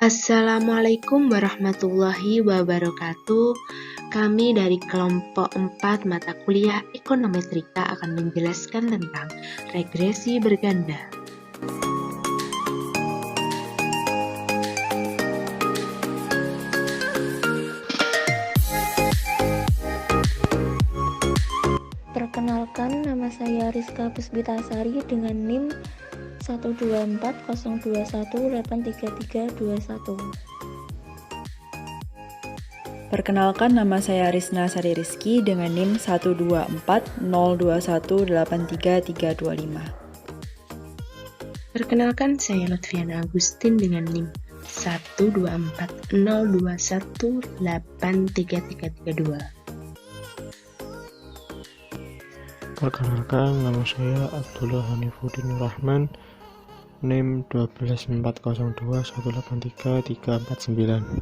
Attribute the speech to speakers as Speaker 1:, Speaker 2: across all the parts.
Speaker 1: Assalamualaikum warahmatullahi wabarakatuh. Kami dari kelompok 4 mata kuliah Ekonometrika akan menjelaskan tentang regresi berganda.
Speaker 2: Perkenalkan, nama saya Rizka Puspitasari dengan NIM 12402183321.
Speaker 3: Perkenalkan, nama saya Rizna Sari Rizky dengan NIM 12402183325.
Speaker 1: Perkenalkan, saya Lutfiana Agustin dengan NIM 12402183332.
Speaker 4: Perkenalkan, nama saya Abdullah Hanifuddin Rahman, NIM 12402183349.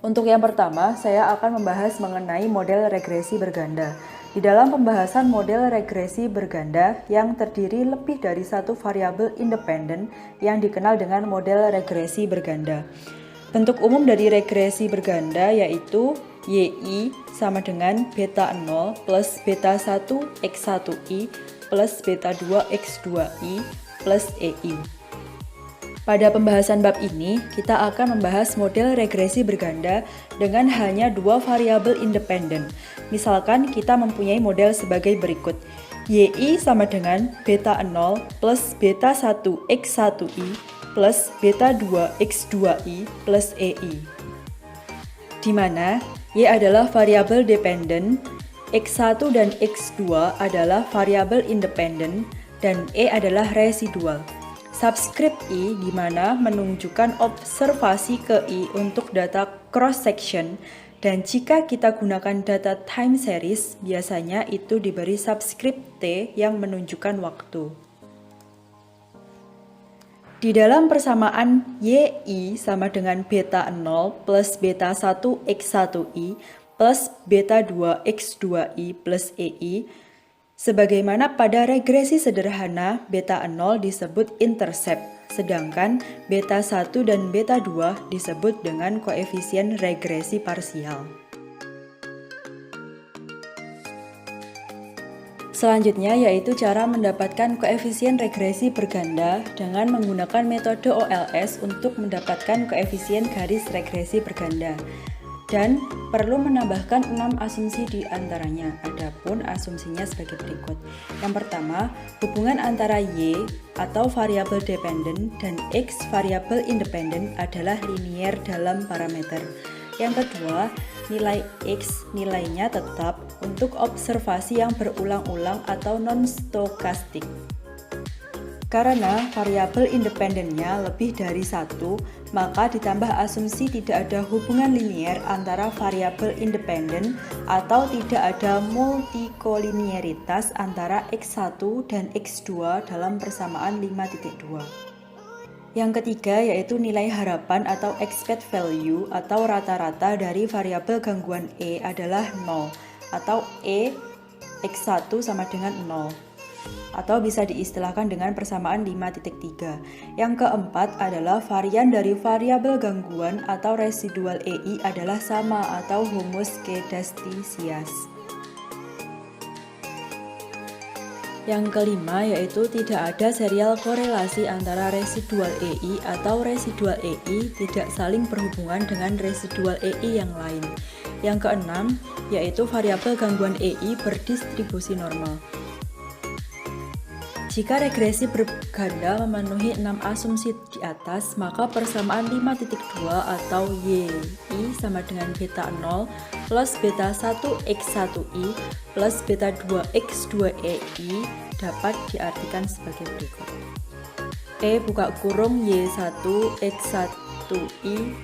Speaker 3: Untuk yang pertama, saya akan membahas mengenai model regresi berganda. Di dalam pembahasan model regresi berganda yang terdiri lebih dari satu variabel independen yang dikenal dengan model regresi berganda. Bentuk umum dari regresi berganda yaitu YI sama dengan beta 0 plus beta 1 X1I plus beta 2 X2I plus EI. Pada pembahasan bab ini, kita akan membahas model regresi berganda dengan hanya dua variabel independen. Misalkan kita mempunyai model sebagai berikut. YI sama dengan beta 0 plus beta 1 X1I plus beta 2 X2I plus EI. Di mana Y adalah variabel dependen, X1 dan X2 adalah variabel independen, dan E adalah residual. Subscript I di mana menunjukkan observasi ke I untuk data cross-section, dan jika kita gunakan data time series, biasanya itu diberi subscript T yang menunjukkan waktu. Di dalam persamaan YI sama dengan beta 0 plus beta 1 X1I plus beta 2 X2I plus EI, sebagaimana pada regresi sederhana, beta 0 disebut intercept, sedangkan beta 1 dan beta 2 disebut dengan koefisien regresi parsial. Selanjutnya yaitu cara mendapatkan koefisien regresi berganda dengan menggunakan metode OLS untuk mendapatkan koefisien garis regresi berganda. Dan perlu menambahkan 6 asumsi di antaranya. Adapun asumsinya sebagai berikut. Yang pertama, hubungan antara Y atau variabel dependen dan X variabel independen adalah linier dalam parameter. Yang kedua, nilai X nilainya tetap untuk observasi yang berulang-ulang atau non-stokastik. Karena variabel independennya lebih dari satu, maka ditambah asumsi tidak ada hubungan linier antara variabel independen atau tidak ada multikolinearitas antara X1 dan X2 dalam persamaan 5.2. Yang ketiga yaitu nilai harapan atau expected value atau rata-rata dari variabel gangguan E adalah 0 atau E X1 sama dengan 0 atau bisa diistilahkan dengan persamaan 5.3. Yang keempat adalah varian dari variabel gangguan atau residual EI adalah sama atau homoskedastisias. Yang kelima yaitu tidak ada serial korelasi antara residual EI atau residual EI tidak saling berhubungan dengan residual EI yang lain. Yang keenam yaitu variabel gangguan EI berdistribusi normal. Jika regresi berganda memenuhi 6 asumsi di atas, maka persamaan 5.2 atau YI sama dengan beta 0 plus beta 1 X1I plus beta 2 X2EI dapat diartikan sebagai berikut. E buka kurung Y1 X1I,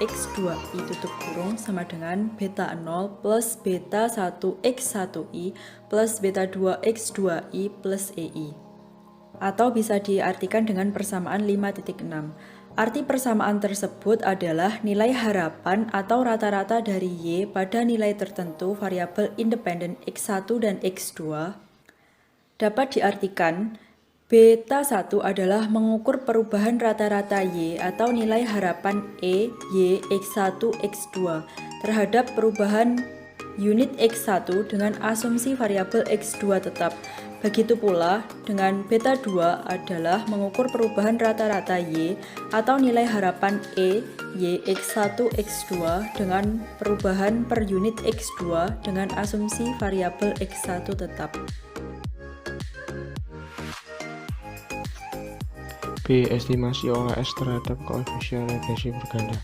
Speaker 3: X2I tutup kurung sama dengan beta 0 plus beta 1 X1I plus beta 2 X2I plus EI. Atau bisa diartikan dengan persamaan 5.6. Arti persamaan tersebut adalah nilai harapan atau rata-rata dari Y pada nilai tertentu variabel independen X1 dan X2 Dapat diartikan, beta 1 adalah mengukur perubahan rata-rata Y atau nilai harapan E, Y, X1, X2 terhadap perubahan unit X1 dengan asumsi variabel X2 tetap. Begitu pula dengan beta 2 adalah mengukur perubahan rata-rata Y atau nilai harapan E, Y, X1, X2 dengan perubahan per unit X2 dengan asumsi variabel X1 tetap.
Speaker 4: B. Estimasi OLS terhadap koefisien regresi berganda.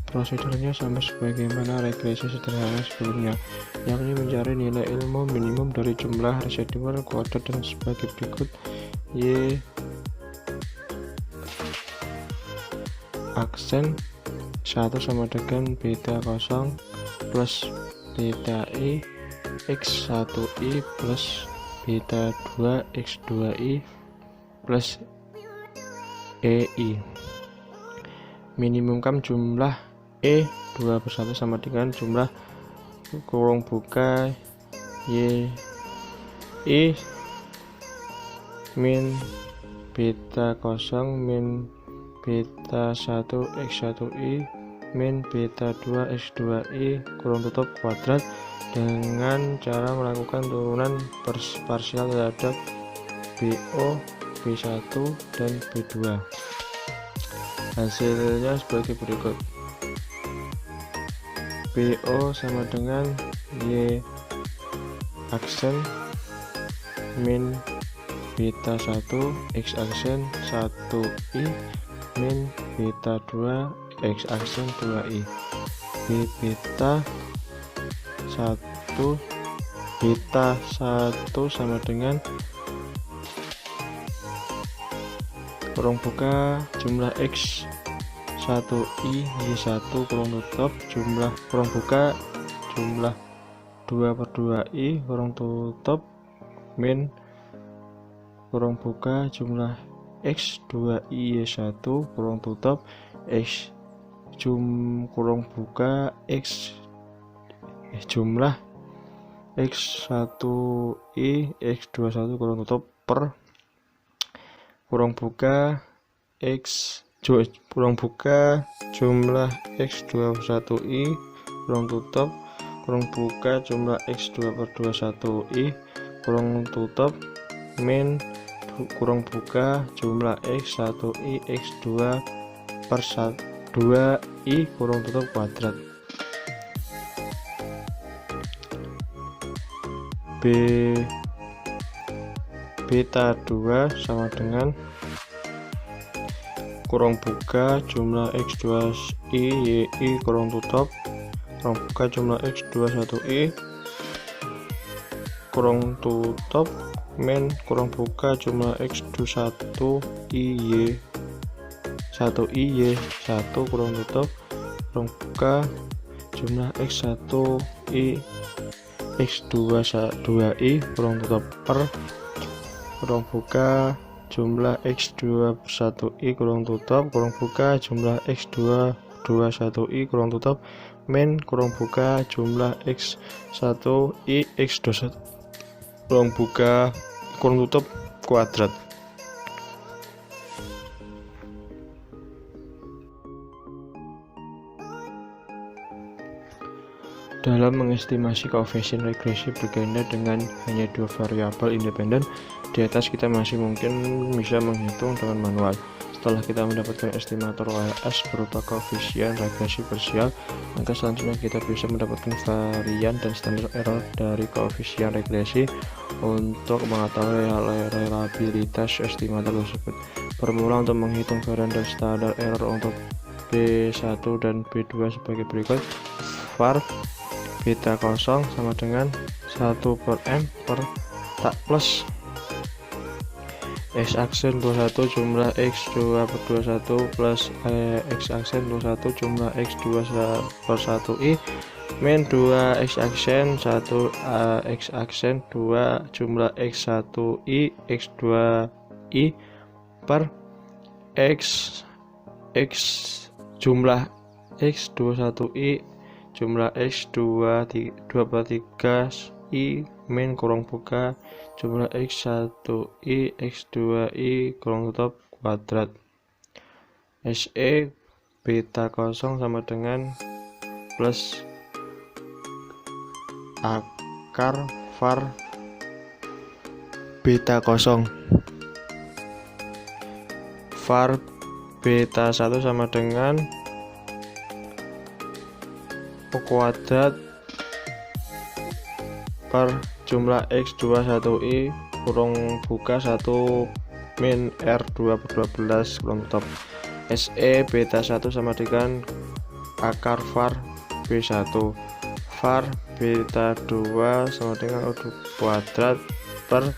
Speaker 4: Prosedurnya sama sebagaimana regresi sederhana sebelumnya, yakni mencari nilai ilmu minimum dari jumlah residual kuadrat dan sebagai berikut. Y aksen 1 sama dengan beta 0 plus beta I X1I plus beta 2 X2I plus EI. Minimumkan jumlah E2 bersatu sama dengan jumlah kurung buka Y I min beta 0 min beta 1 X1I min beta 2 X2I kurung tutup kuadrat dengan cara melakukan turunan parsial terhadap BO, B1 dan B2. Hasilnya sebagai berikut. BO sama dengan Y aksen min beta 1 X aksen 1I min beta 2 X aksen 2I. B beta 1 sama dengan kurung buka jumlah X 1I Y1 kurung tutup jumlah kurung buka jumlah 2/2I kurung tutup min kurung buka jumlah X 2I Y1 kurung tutup X kurung buka X jumlah X1I X21 kurung tutup per kurung buka X kurung buka jumlah X21I kurung tutup kurung buka jumlah X2/21I kurung tutup min kurung buka jumlah X1I X2 per 2I kurung tutup kuadrat. Beta 2 sama dengan kurung buka jumlah X2I YI kurung tutup kurung buka jumlah X21I kurung tutup min kurung buka jumlah X21I Y1 kurung tutup kurung buka jumlah X1I X2I kurung tutup per kurung buka jumlah X21I kurung tutup kurung buka jumlah X221I kurung tutup min kurung buka jumlah X1I X21 kurung buka kurung tutup kuadrat. Dalam mengestimasi koefisien regresi berganda dengan hanya dua variabel independen, di atas kita masih mungkin bisa menghitung dengan manual. Setelah kita mendapatkan estimator OLS berupa koefisien regresi parsial, maka selanjutnya kita bisa mendapatkan varian dan standar error dari koefisien regresi untuk mengetahui reliabilitas estimator tersebut. Formula untuk menghitung varian dan standar error untuk B1 dan B2 sebagai berikut. Var beta 0 sama dengan 1/m per tak plus X aksen 21 jumlah X2/21 plus X aksen 21 jumlah X2/1I min 2 X aksen 1 X aksen 2 jumlah X1I X2I per X jumlah X21I jumlah X2/3I min kurang buka jumlah x1i x2i kurang tutup kuadrat. SE beta kosong sama dengan plus akar var beta kosong. Var beta 1 sama dengan kuadrat per jumlah x21i kurang buka 1 min r2 per 12 kurang tutup. SE beta 1 sama dengan akar var B1 var beta 2 sama dengan kuadrat per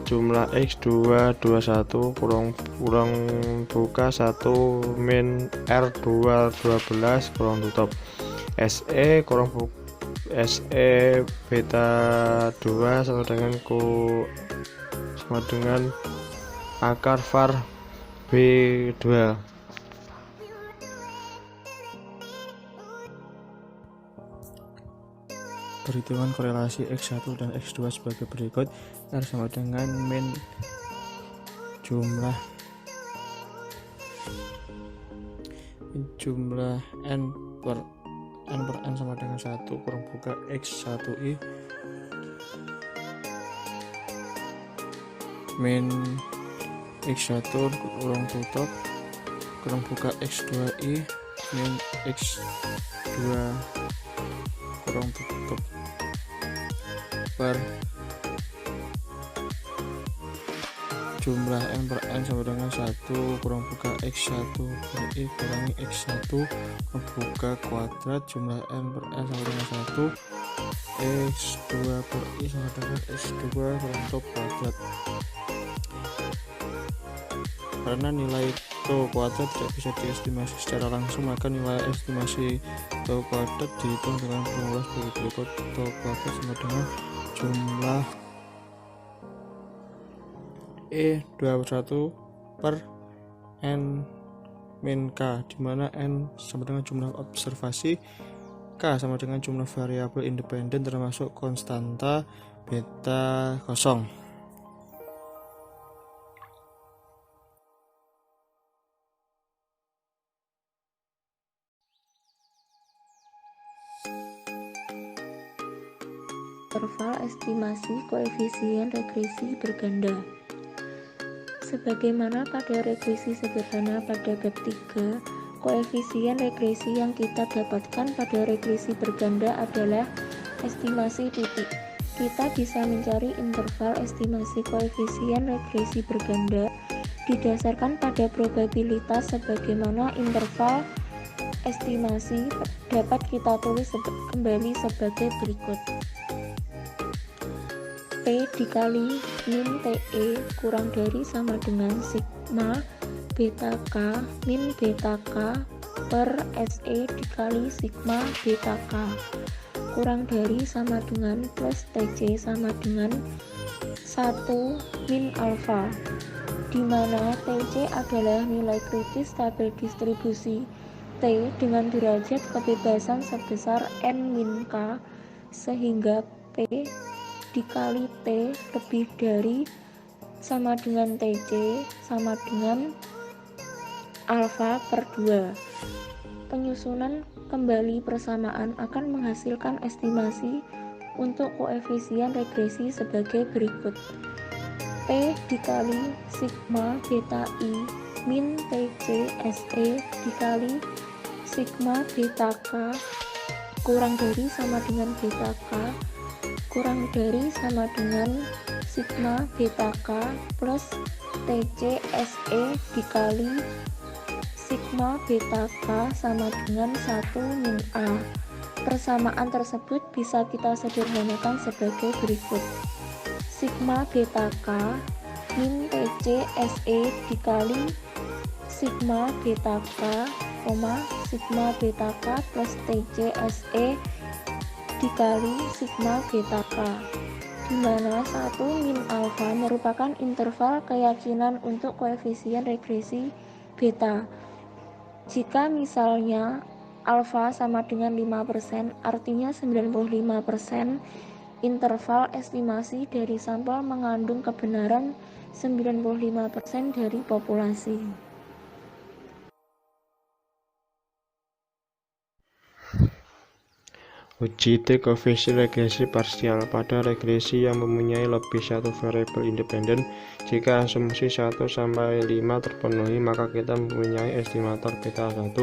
Speaker 4: jumlah x221 kurang buka 1 min r2 12 kurang tutup. SE beta 2 sama dengan akar var B2. Perhitungan korelasi X1 dan X2 sebagai berikut. R sama dengan min jumlah n per n sama dengan 1 kurang buka X1i min X1 kurang tutup kurang buka X2i min X2 kurang tutup per jumlah n per n sama dengan 1 kurang buka x1 per i kurangi x1 kurang buka kuadrat jumlah n per n sama dengan 1 x2 per i sama dengan x2 kurang tutup kuadrat. Karena nilai tau kuadrat tidak bisa diestimasi secara langsung, maka nilai estimasi tau kuadrat dihitung dengan formula sebagai berikut. Tau kuadrat sama dengan jumlah E21 per N min K, dimana N sama dengan jumlah observasi, K sama dengan jumlah variabel independen termasuk konstanta beta kosong.
Speaker 2: Interval estimasi koefisien regresi berganda. Sebagaimana pada regresi sederhana pada bab 3, koefisien regresi yang kita dapatkan pada regresi berganda adalah estimasi titik. Kita bisa mencari interval estimasi koefisien regresi berganda didasarkan pada probabilitas, sebagaimana interval estimasi dapat kita tulis kembali sebagai berikut. P dikali min TE kurang dari sama dengan sigma beta K min beta K per SE dikali sigma beta K kurang dari sama dengan plus TC sama dengan 1 min alfa, di mana TC adalah nilai kritis tabel distribusi T dengan derajat kebebasan sebesar N min K, sehingga P dikali T lebih dari sama dengan TC sama dengan alfa per 2. Penyusunan kembali persamaan akan menghasilkan estimasi untuk koefisien regresi sebagai berikut. P dikali sigma beta I min TC SE dikali sigma beta K kurang dari sama dengan beta K kurang dari sama dengan sigma beta K plus TC SE dikali sigma beta K sama dengan 1 min A. Persamaan tersebut bisa kita sederhanakan sebagai berikut. Sigma beta K min TC SE dikali sigma beta K, sigma beta K plus TC SE dikali sigma beta K, di mana 1 min alfa merupakan interval keyakinan untuk koefisien regresi beta. Jika misalnya alfa sama dengan 5%, artinya 95%, Interval estimasi dari sampel mengandung kebenaran 95% dari populasi.
Speaker 4: Uji T koefisien regresi parsial pada regresi yang mempunyai lebih satu variabel independen. Jika asumsi 1 sampai 5 terpenuhi, maka kita mempunyai estimator beta 1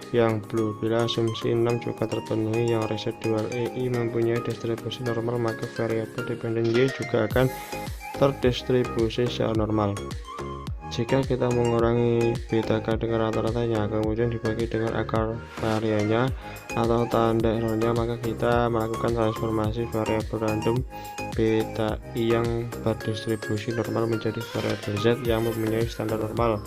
Speaker 4: yang blue. Bila asumsi 6 juga terpenuhi, yang residual EI mempunyai distribusi normal, maka variabel dependen Y juga akan terdistribusi secara normal. Jika kita mengurangi beta K dengan rata-ratanya, kemudian dibagi dengan akar variannya atau tanda errornya, maka kita melakukan transformasi variabel random beta I yang berdistribusi normal menjadi variabel Z yang mempunyai standar normal.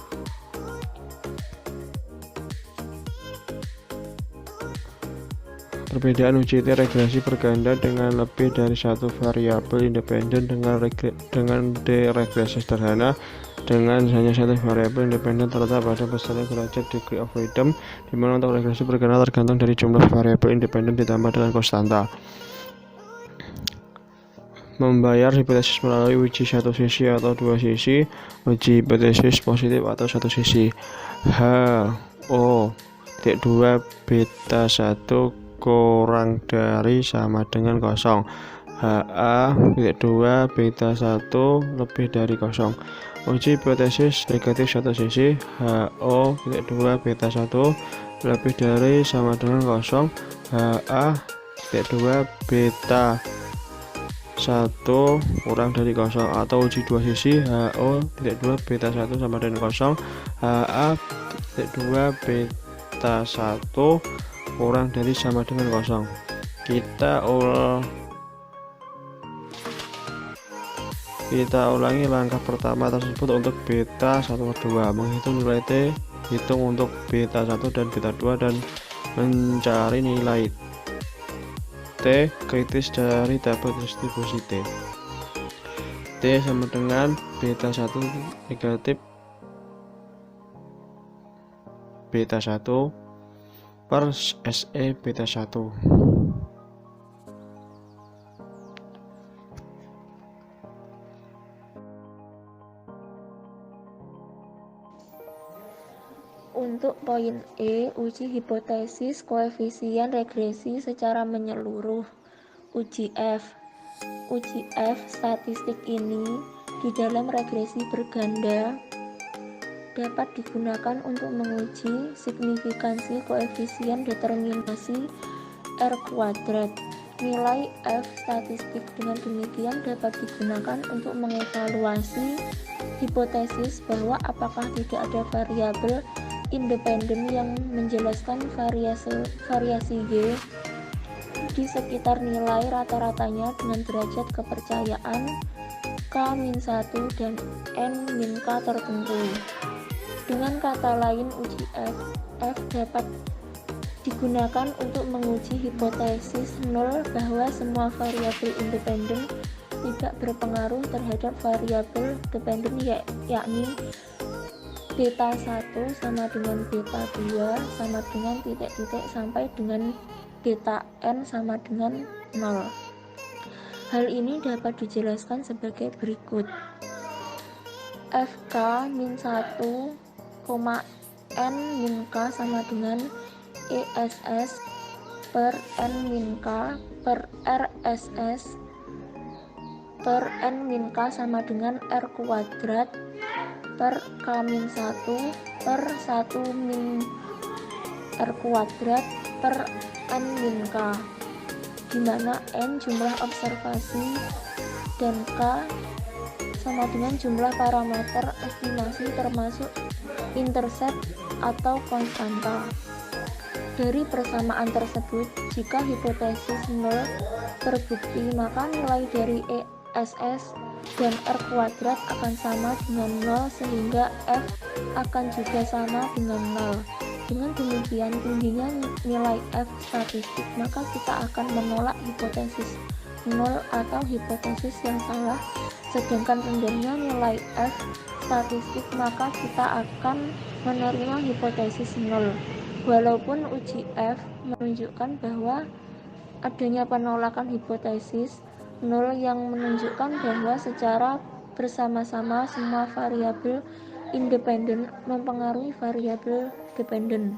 Speaker 4: Perbedaan uji T regresi berganda dengan lebih dari satu variabel independen dengan D regresi sederhana dengan hanya satu variabel independen terletak pada besaran derajat degree of freedom, di mana untuk regresi berganda tergantung dari jumlah variabel independen ditambah dengan konstanta. Membayar hipotesis melalui uji satu sisi atau dua sisi, uji hipotesis positif atau satu sisi. HO titik 2 beta 1 kurang dari sama dengan kosong. HA titik 2 beta 1 lebih dari kosong. Uji hipotesis negatif satu sisi, HO titik 2 beta 1 lebih dari sama dengan kosong. HA titik 2 beta 1 kurang dari kosong, atau uji dua sisi, HO titik 2 beta 1 sama dengan kosong, HA titik 2 beta 1 kurang dari sama dengan kosong. Kita ulangi langkah pertama tersebut untuk beta 1 per 2, menghitung nilai T, hitung untuk beta 1 dan beta 2, dan mencari nilai T kritis dari tabel distribusi T. T sama dengan beta 1 negatif beta 1 per SE beta 1.
Speaker 2: Untuk poin E, uji hipotesis koefisien regresi secara menyeluruh. Uji F. Uji F statistik ini di dalam regresi berganda dapat digunakan untuk menguji signifikansi koefisien determinasi R kuadrat. Nilai F statistik dengan demikian dapat digunakan untuk mengevaluasi hipotesis bahwa apakah tidak ada variabel independen yang menjelaskan variasi Y di sekitar nilai rata-ratanya dengan derajat kepercayaan K-1 dan N-K tertentu. Dengan kata lain, uji F dapat digunakan untuk menguji hipotesis nol bahwa semua variabel independen tidak berpengaruh terhadap variabel dependen, yakni beta 1 sama dengan beta 2 sama dengan titik-titik sampai dengan beta n sama dengan 0. Hal ini dapat dijelaskan sebagai berikut. Fk min 1, n min k sama dengan ESS per n min k per RSS per n min k sama dengan R kuadrat per K-1 per 1 min R kuadrat per N min K, di mana N jumlah observasi dan K sama dengan jumlah parameter estimasi termasuk intercept atau konstanta. Dari persamaan tersebut, jika hipotesis 0 terbukti, maka nilai dari ESS dan R kuadrat akan sama dengan 0 sehingga F akan juga sama dengan 0. Dengan demikian, tingginya nilai F statistik, maka kita akan menolak hipotesis 0 atau hipotesis yang salah. Sedangkan rendahnya nilai F statistik, maka kita akan menerima hipotesis 0. Walaupun uji F menunjukkan bahwa adanya penolakan hipotesis, 0 yang menunjukkan bahwa secara bersama-sama semua variabel independen mempengaruhi variabel dependen.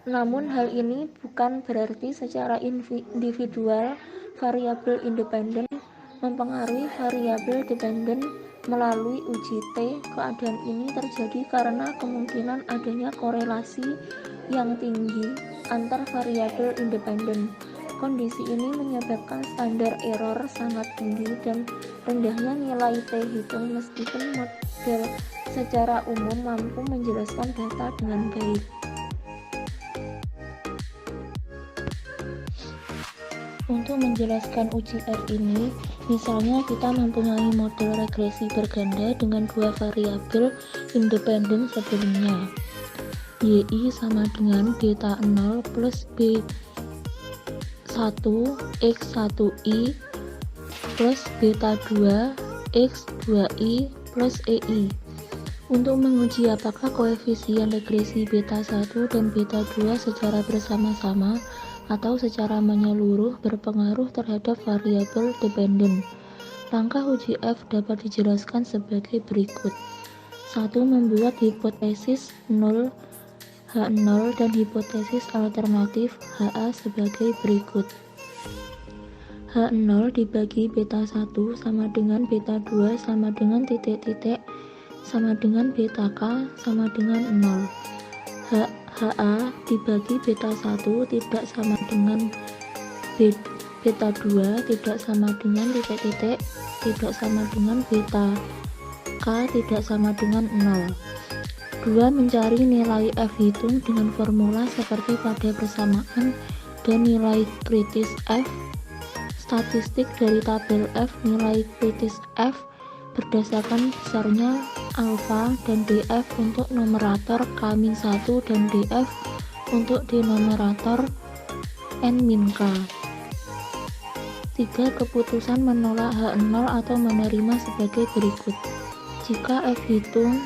Speaker 2: Namun hal ini bukan berarti secara individual variabel independen mempengaruhi variabel dependen melalui uji T. Keadaan ini terjadi karena kemungkinan adanya korelasi yang tinggi antar variabel independen. Kondisi ini menyebabkan standar error sangat tinggi dan rendahnya nilai T hitung meskipun model secara umum mampu menjelaskan data dengan baik. Untuk menjelaskan uji R ini, misalnya kita mempunyai model regresi berganda dengan dua variabel independen sebelumnya, YI sama dengan beta 0 plus B1 X1I plus beta 2 X2I plus EI. Untuk menguji apakah koefisien regresi beta 1 dan beta 2 secara bersama-sama atau secara menyeluruh berpengaruh terhadap variabel dependen. Langkah uji F dapat dijelaskan sebagai berikut. 1. Membuat hipotesis 0 H0 dan hipotesis alternatif HA sebagai berikut. H0 dibagi beta 1 sama dengan beta 2 sama dengan titik-titik sama dengan beta K sama dengan 0. HA dibagi beta 1 tidak sama dengan beta 2 tidak sama dengan titik-titik tidak sama dengan beta K tidak sama dengan 0. 2. Mencari nilai F hitung dengan formula seperti pada persamaan dan nilai kritis F. Statistik dari tabel F nilai kritis F berdasarkan besarnya alfa dan DF untuk numerator K-1 dan DF untuk denominator N-K. 3. Keputusan menolak H0 atau menerima sebagai berikut. Jika F hitung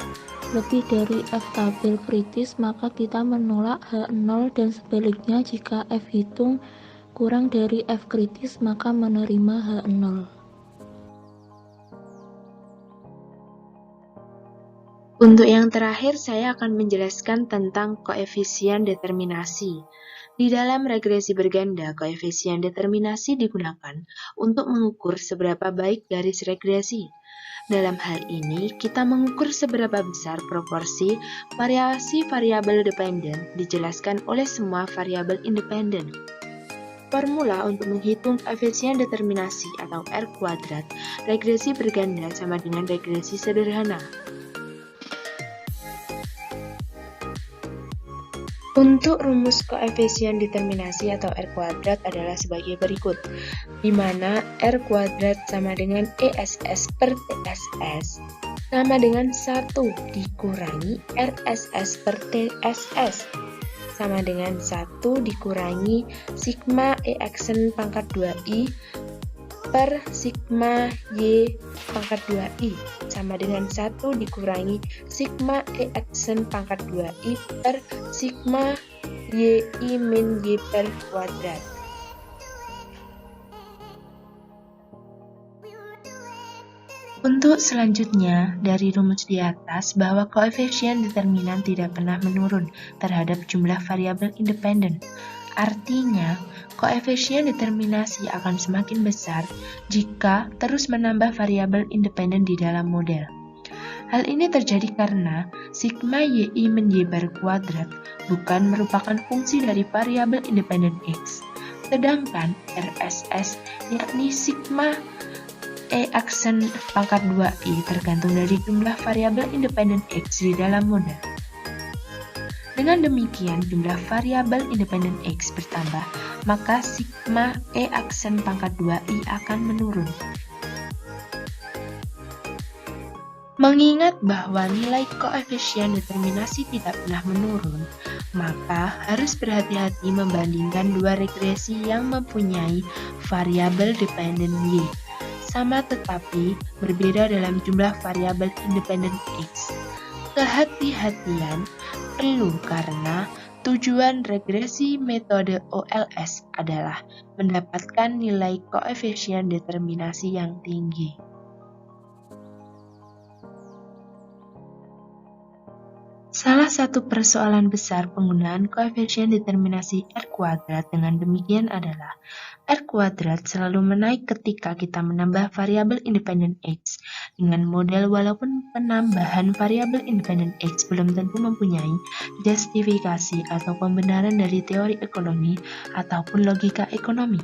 Speaker 2: lebih dari F tabel kritis, maka kita menolak H0 dan sebaliknya jika F hitung kurang dari F kritis, maka menerima H0.
Speaker 1: Untuk yang terakhir, saya akan menjelaskan tentang koefisien determinasi. Di dalam regresi berganda, koefisien determinasi digunakan untuk mengukur seberapa baik garis regresi. Dalam hal ini, kita mengukur seberapa besar proporsi variasi variabel dependen dijelaskan oleh semua variabel independen. Formula untuk menghitung koefisien determinasi atau R kuadrat regresi berganda sama dengan regresi sederhana. Untuk rumus koefisien determinasi atau R kuadrat adalah sebagai berikut, di mana R kuadrat sama dengan ESS per TSS sama dengan 1 dikurangi RSS per TSS sama dengan 1 dikurangi sigma EXN pangkat 2I per sigma Y pangkat 2I sama dengan 1 dikurangi sigma EXN pangkat 2I per sigma YI min Y per kuadrat. Untuk selanjutnya, dari rumus di atas bahwa koefisien determinan tidak pernah menurun terhadap jumlah variabel independen. Artinya, koefisien determinasi akan semakin besar jika terus menambah variabel independen di dalam model. Hal ini terjadi karena sigma YI min Y per kuadrat bukan merupakan fungsi dari variabel independen X, sedangkan RSS yakni sigma EXN pangkat 2I tergantung dari jumlah variabel independen X di dalam model. Dengan demikian, jumlah variabel independen X bertambah, maka sigma EXN pangkat 2I akan menurun. Mengingat bahwa nilai koefisien determinasi tidak pernah menurun, maka harus berhati-hati membandingkan dua regresi yang mempunyai variabel dependen Y sama tetapi berbeda dalam jumlah variabel independen X. Kehati-hatian perlu karena Tujuan regresi metode OLS adalah mendapatkan nilai koefisien determinasi yang tinggi. Salah satu persoalan besar penggunaan koefisien determinasi R² dengan demikian adalah R² selalu menaik ketika kita menambah variabel independen X dengan model walaupun penambahan variabel independen X belum tentu mempunyai justifikasi atau pembenaran dari teori ekonomi ataupun logika ekonomi.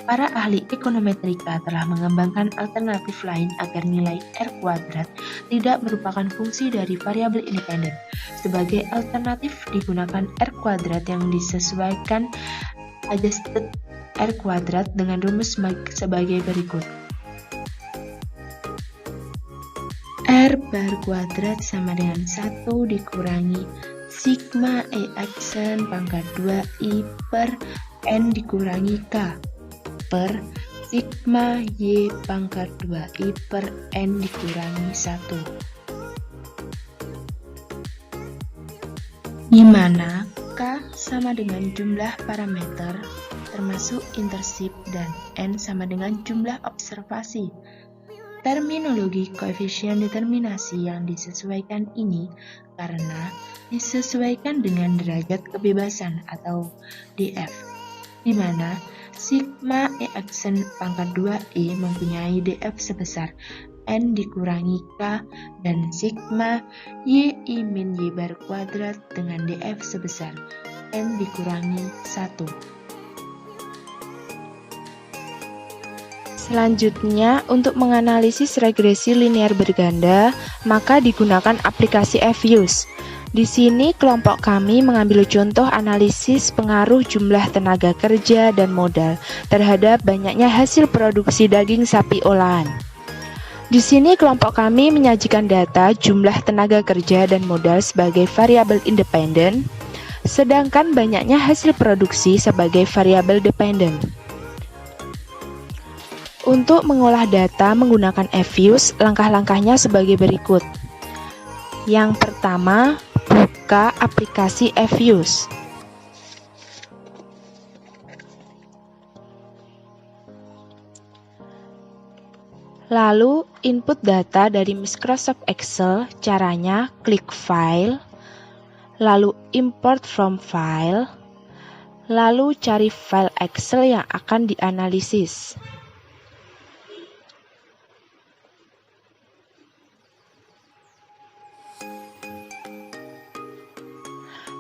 Speaker 1: Para ahli ekonometrika telah mengembangkan alternatif lain agar nilai R² tidak merupakan fungsi dari variabel independen. Sebagai alternatif digunakan R² yang disesuaikan adjusted R² dengan rumus sebagai berikut. R bar kuadrat sama dengan 1 dikurangi sigma E_X pangkat 2I per N dikurangi K per sigma Y pangkat 2I per N dikurangi 1. Di mana K sama dengan jumlah parameter termasuk intersip dan N sama dengan jumlah observasi. Terminologi koefisien determinasi yang disesuaikan ini karena disesuaikan dengan derajat kebebasan atau DF, di mana sigma E_X pangkat 2E mempunyai DF sebesar N dikurangi K dan sigma Y_I min Y bar kuadrat dengan DF sebesar N dikurangi 1. Selanjutnya, untuk menganalisis regresi linear berganda, maka digunakan aplikasi F-Use. Di sini kelompok kami mengambil contoh analisis pengaruh jumlah tenaga kerja dan modal terhadap banyaknya hasil produksi daging sapi olahan. Di sini kelompok kami menyajikan data jumlah tenaga kerja dan modal sebagai variabel independen, sedangkan banyaknya hasil produksi sebagai variabel dependen. Untuk mengolah data menggunakan F-Use, langkah-langkahnya sebagai berikut. Yang pertama, buka aplikasi F-Use. Lalu, input data dari Microsoft Excel, caranya klik File, lalu Import from File, lalu cari file Excel yang akan dianalisis.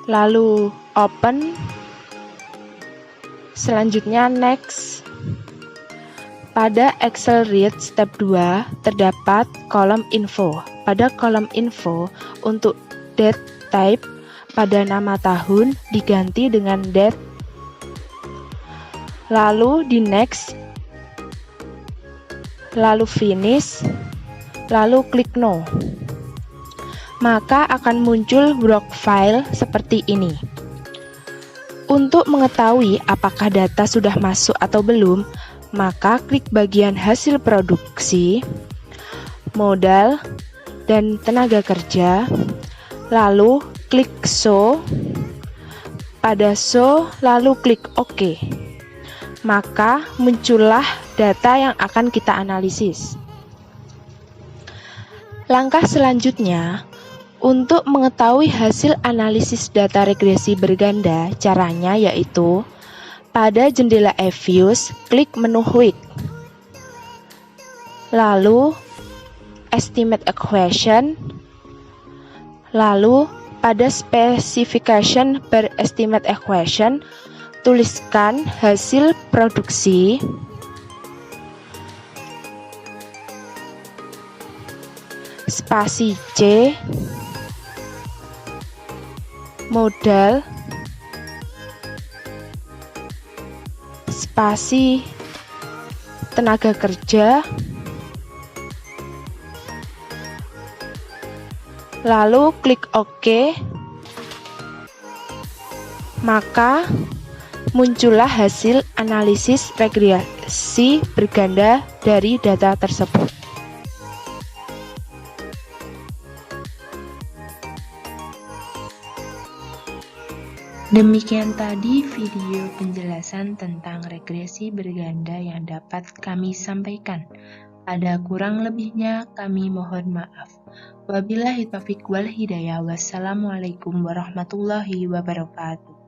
Speaker 1: Lalu open, selanjutnya next. Pada Excel Read step 2 terdapat kolom info. Pada kolom info untuk date type pada nama tahun diganti dengan date. Lalu di next, lalu finish, lalu klik no. Maka akan muncul block file seperti ini. Untuk mengetahui apakah data sudah masuk atau belum, maka klik bagian hasil produksi, modal, dan tenaga kerja, lalu klik show. Pada show, lalu klik OK. Maka muncullah data yang akan kita analisis. Langkah selanjutnya, untuk mengetahui hasil analisis data regresi berganda, caranya yaitu pada jendela F-Use, klik menu Week. Lalu Estimate Equation. Lalu pada Specification per Estimate Equation, tuliskan hasil produksi, spasi C, modal, spasi tenaga kerja, lalu klik OK, maka muncullah hasil analisis regresi berganda dari data tersebut. Demikian tadi video penjelasan tentang regresi berganda yang dapat kami sampaikan. Ada kurang lebihnya kami mohon maaf. Wabillahi taufiq wal hidayah. Wassalamualaikum warahmatullahi wabarakatuh.